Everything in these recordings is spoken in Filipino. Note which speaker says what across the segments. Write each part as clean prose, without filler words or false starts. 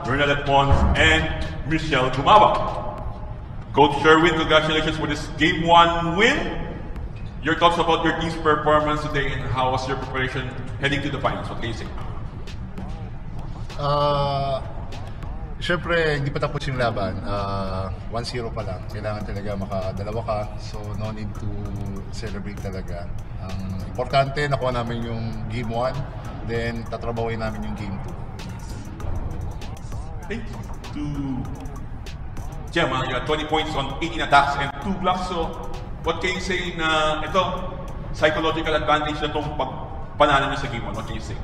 Speaker 1: Bernadette Pons, and Michelle Gumaba. Coach Sherwin, congratulations for this Game 1 win. Your thoughts about your team's performance today and how was your preparation heading to the finals? What can you say?
Speaker 2: Siyempre, hindi pa tapos yung laban. 1-0 pa lang. Kailangan talaga makadalawa ka. So, no need to celebrate talaga. Ang importante, nakuha namin yung Game 1. Then, tatrabawin namin yung Game 2.
Speaker 1: Thank you to Gemma. You had 20 points on 18 attacks and 2 blocks. So, what can you say na ito, psychological advantage na itong pagpanalo niyo sa Game 1? What can you say?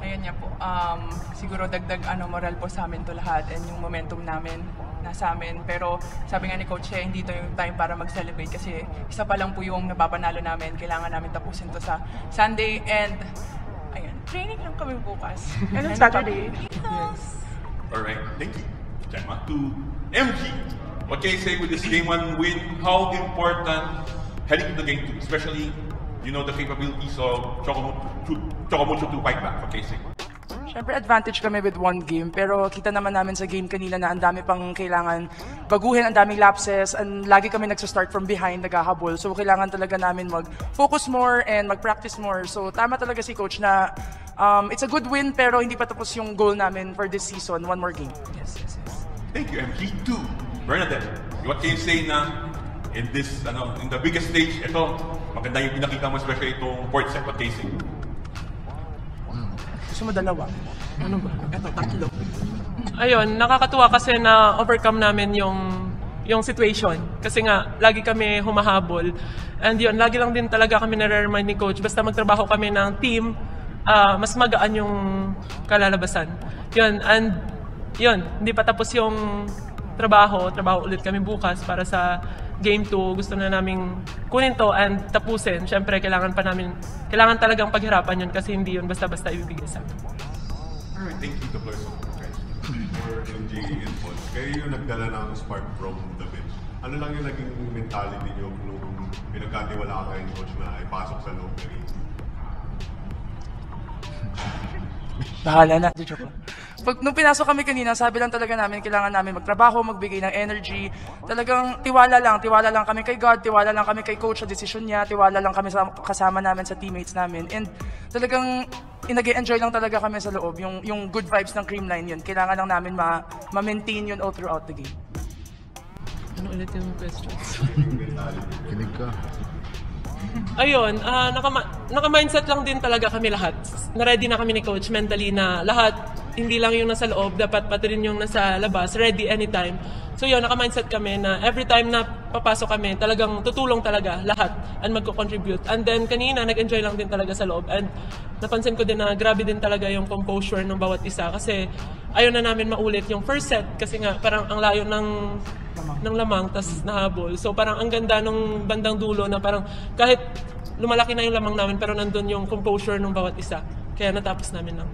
Speaker 3: Ayun niya po. Siguro dagdag moral po sa amin to lahat and yung momentum namin nasa amin. Pero sabi nga ni Coach, hindi to yung time para mag-celebrate kasi isa pa lang po yung napapanalo namin. Kailangan namin tapusin to sa Sunday and ayun, training lang kami bukas.
Speaker 4: And Saturday.
Speaker 3: Yes.
Speaker 1: Alright, thank you. Gemma. To MG, what can you say with this Game 1 win? How important heading to the Game 2, especially the capabilities of Chocomucho to fight back? What can you say?
Speaker 4: Siyempre advantage kami with one game, pero kita naman namin sa game kanina na ang dami pang kailangan baguhin, ang daming lapses, and lagi kami nagsa-start from behind, naghahabol. So kailangan talaga namin mag-focus more and mag-practice more. So tama talaga si Coach na it's a good win, pero hindi pa tapos yung goal namin for this season. One more game.
Speaker 3: Yes.
Speaker 1: Thank you, MG2. Bernadette, what can you say na in this, in the biggest stage, ito, maganda yung pinakita mo, especially itong fourth set. What can you say?
Speaker 4: Gusto mo dalawa? Ano ba? Ito, tatlo.
Speaker 5: Ayun, nakakatuwa kasi na overcome namin yung situation. Kasi nga, lagi kami humahabol. And yun, lagi lang din talaga kami nare-remind ni Coach, basta magtrabaho kami ng team, mas magaan yung kalalabasan. Yun, and yun, hindi pa tapos yung trabaho ulit kami bukas para sa Game 2. Gusto na naming kunin to and tapusin. Siyempre, kailangan talagang paghirapan yun kasi hindi yun basta-basta ibibigay sa amin.
Speaker 1: Alright, thank you. The person.
Speaker 6: For MJ and Paul, kayo yung nagdala ng spark from the bench. Ano lang yung naging mentality nyo nung pinagkatiwala kayo ni Coach na ipasok sa loob na rin?
Speaker 4: Bahala na. Nung pinasok kami kanina, sabi lang talaga namin, kailangan namin magtrabaho, magbigay ng energy. Talagang tiwala lang kami kay God, tiwala lang kami kay Coach sa desisyon niya, tiwala lang kami sa kasama namin sa teammates namin. And talagang nag-enjoy lang talaga kami sa loob, yung good vibes ng Creamline yun. Kailangan lang namin ma-maintain yun all throughout the game.
Speaker 5: Ano ulit yung questions?
Speaker 2: Kinig ka.
Speaker 5: Ayun, naka-mindset lang din talaga kami lahat. Na-ready na kami ni Coach mentally na lahat, hindi lang yung nasa loob, dapat pati rin yung nasa labas, ready anytime. So yun, naka-mindset kami na every time na papasok kami, talagang tutulong talaga lahat and magko-contribute. And then kanina, nag-enjoy lang din talaga sa loob. And napansin ko din na grabe din talaga yung composure ng bawat isa kasi ayaw na namin maulit yung first set kasi nga parang ang layo ng lamang, tas nahabol. So parang ang ganda nung bandang dulo na parang kahit lumalaki na yung lamang namin pero nandun yung composure ng bawat isa. Kaya natapos namin lang.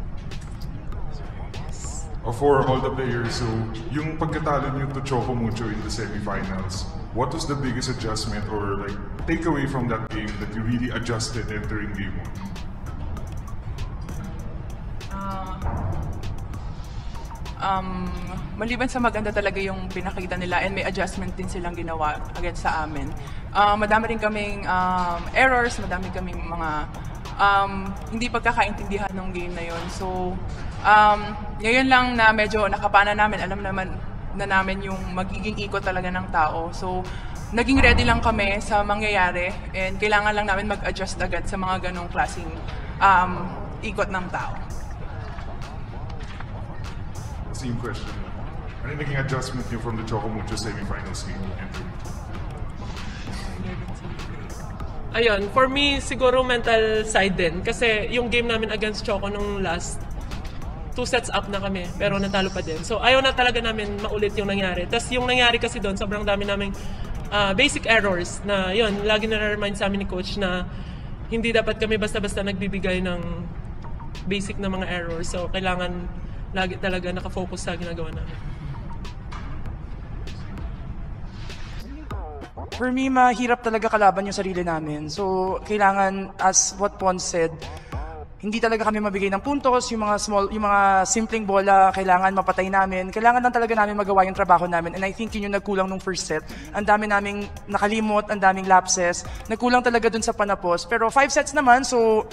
Speaker 7: For all the players, so yung pagkatalo niyo to Chocomucho in the semifinals, what was the biggest adjustment or like takeaway from that game that you really adjusted entering game
Speaker 3: 1? Maliban sa maganda talaga yung pinakita nila and may adjustment din silang ginawa against sa amin. Madami rin kaming errors, madami kaming mga hindi pagkakaintindihan ng game na yon. So, ngayon lang na medyo nakapana namin, alam naman na namin yung magiging ikot talaga ng tao. So, naging ready lang kami sa mangyayari and kailangan lang namin mag-adjust agad sa mga ganong klaseng ikot ng tao.
Speaker 7: Same question. Ano yung naging adjustment niyo from the Chocomucho semifinals game entering?
Speaker 5: Ayun, for me, siguro mental side din. Kasi yung game namin against Choco nung last, 2 sets up na kami, pero natalo pa din. So ayaw na talaga namin maulit yung nangyari. Tapos yung nangyari kasi doon, sobrang dami naming basic errors na yun, lagi na-remind sa amin ni Coach na hindi dapat kami basta-basta nagbibigay ng basic na mga errors. So kailangan lagi talaga nakafocus sa ginagawa namin.
Speaker 4: For me, mahirap talaga kalaban yung sarili namin. So, kailangan, as what Pons said, hindi talaga kami mabigay ng puntos, yung mga simpleng bola, kailangan mapatay namin. Kailangan lang talaga namin magawa yung trabaho namin. And I think yun yung nagkulang nung first set. Ang dami naming nakalimot, ang daming lapses. Nagkulang talaga dun sa panapos. Pero 5 sets naman, so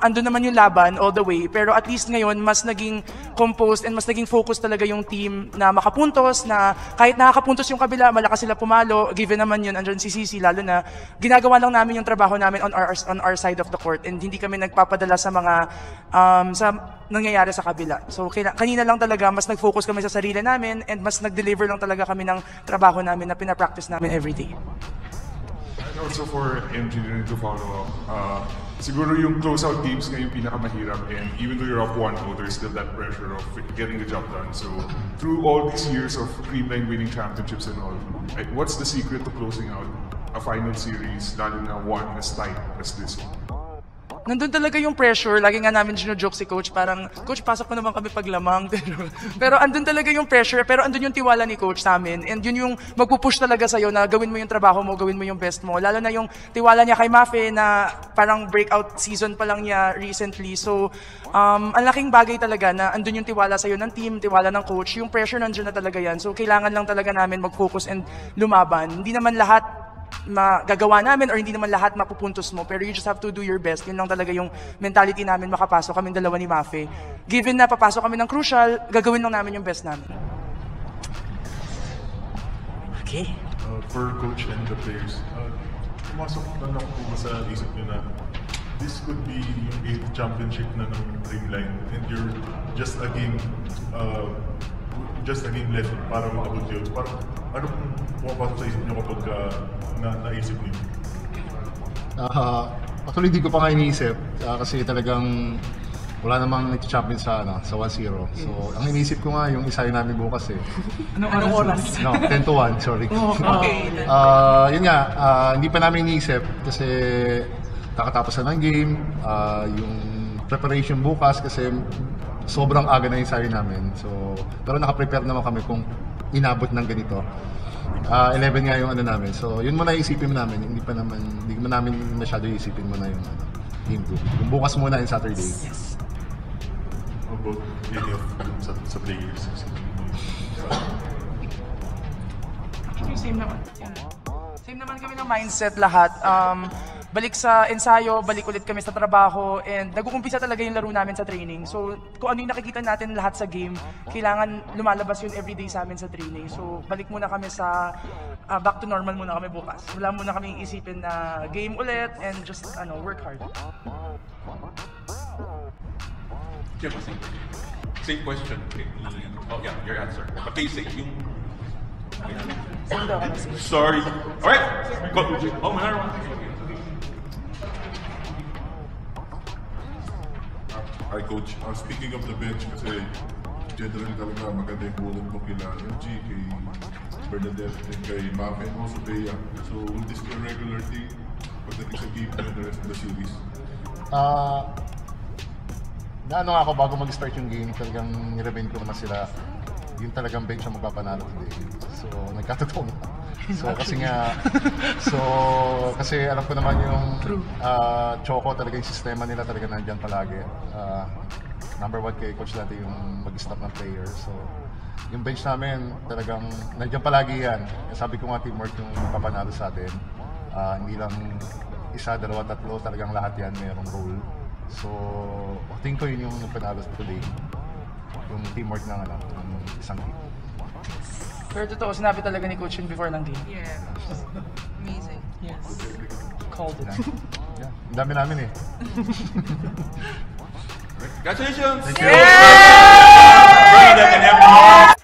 Speaker 4: andun naman yung laban all the way. Pero at least ngayon, mas naging composed and mas naging focused talaga yung team na makapuntos, na kahit nakakapuntos yung kabila, malakas sila pumalo. Given naman yun, andyan si Cici, lalo na ginagawa lang namin yung trabaho namin on our side of the court. And hindi kami nagpapadala sa mga sa nangyayari sa kabila. So kanina lang talaga mas nag-focus kami sa sarili namin and mas nag-deliver lang talaga kami ng trabaho namin na pinapractice namin everyday.
Speaker 7: And also for MG to follow up, siguro yung close-out games nga yung pinakamahirap, and even though you're up 1-0, there's still that pressure of getting the job done. So through all these years of Creamline winning championships and all, what's the secret to closing out a final series, lalo na one as tight as this one?
Speaker 4: Nandun talaga yung pressure. Lagi nga namin joke si Coach, parang, Coach, pasok mo naman kami paglamang. Pero andun talaga yung pressure, pero andun yung tiwala ni Coach sa amin. And yun yung magpupush talaga sa'yo na gawin mo yung trabaho mo, gawin mo yung best mo. Lalo na yung tiwala niya kay Mafe na parang breakout season pa lang niya recently. So, ang laking bagay talaga na andun yung tiwala sa'yo ng team, tiwala ng Coach. Yung pressure nandun na talaga yan. So, kailangan lang talaga namin mag-focus and lumaban. Hindi naman lahat magagawa namin or hindi naman lahat mapupuntos mo, pero you just have to do your best. Yun lang talaga yung mentality namin makapasok kami dalawa ni Mafe. Given na papasok kami ng crucial, gagawin lang namin yung best namin.
Speaker 8: Okay.
Speaker 6: For coach and the players, pumasok na lang po sa isip nyo na this could be yung 8th championship na ng Creamline and you're just a game left para maabot yun. Parang ano pong pumapasok sa isip nyo kapag naisip niyo?
Speaker 2: Actually, hindi ko pa nga iniisip kasi talagang wala namang nag-champion sa 1-0. So, ang iniisip ko nga yung isahin namin bukas eh.
Speaker 4: Anong oras?
Speaker 2: No, 10-1, sorry.
Speaker 4: Okay.
Speaker 2: Yun nga, hindi pa namin iniisip kasi kakatapos na ng game, yung preparation bukas kasi sobrang aga na yung isahin namin. So, pero naka-prepare naman kami kung inabot ng ganito. 11 nga yung ano namin. So, yun muna isipin mo namin. Hindi mo namin masyado isipin muna yung game 2. Yung bukas muna yung Saturday.
Speaker 4: Yes.
Speaker 6: How about any of sa players?
Speaker 4: Actually, same naman. Same naman kami ng mindset lahat. Balik sa ensayo, balik ulit kami sa trabaho, and nag-uumpisa talaga yung laro namin sa training. So, kung ano yung nakikita natin lahat sa game, kailangan lumalabas yun everyday sa amin sa training. So, balik muna kami sa back to normal muna kami bukas. Wala muna kami isipin na game ulit and just work hard.
Speaker 1: Same question. Oh yeah, your answer. Okay, say yung. Sorry. All right. Go. Oh, another one.
Speaker 6: Hi Coach, speaking of the bench kasi generally talaga maganda yung bullet mo kila MG, kay Bernadette, and kay Mafe, and also Bea. So will this be a regular thing pagdating sa game and the rest of the series?
Speaker 2: Naano nga ako bago mag-start yung game, talagang nirevent ko naman sila. Yung talagang bench ang magpapanalo today. So nagkatotoo na. So kasi alam ko naman yung Choco talaga yung sistema nila talaga nandiyan palagi. Number 1 kay Coach Lati yung mag-stop ng player. So yung bench namin talagang nandiyan palagi yan. Sabi ko nga teamwork yung papanalo sa atin. Hindi lang isa, dalawa, tatlo, talagang lahat yan mayroong role. So tingin ko yun yung panalo today. Yung teamwork ng isang team.
Speaker 4: Pero totoo, sinabi talaga ni Coach yun before ng game.
Speaker 3: Yeah. Amazing.
Speaker 4: Yes. Called it.
Speaker 2: Yeah. Ang dami namin eh.
Speaker 1: Congratulations!
Speaker 2: Thank you!
Speaker 1: Bernadette and everyone.